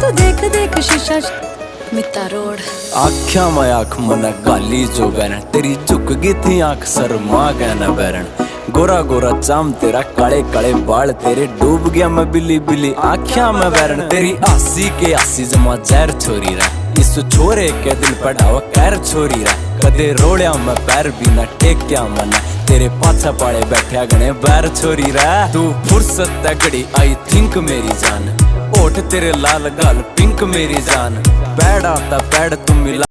तू देख देख शीशा मिता रोड। आख्या में आँख मन गाली जो बैरन, तेरी झुक गई थी आँख शर्मा गया न बैरन। गोरा गोरा चाम तेरा, काले काले बाल तेरे, डूब गया मैं बिल्ली बिल्ली आख्या में बैरन। तेरी आसी के आसी जमा जहर छोरी रा, इस छोरे के दिल पढ़ावा कैर छोरी रा। कदे रोड़िया में पैर भी न टेक्या मना, तेरे पाछा पाड़े बैठा गणे बैर छोरी रा। तू फुर्सत तगड़ी आई थिंक मेरी जान, ओठ तेरे लाल गाल पिंक मेरी जान। पैड़ आता पैड़ तुम मिला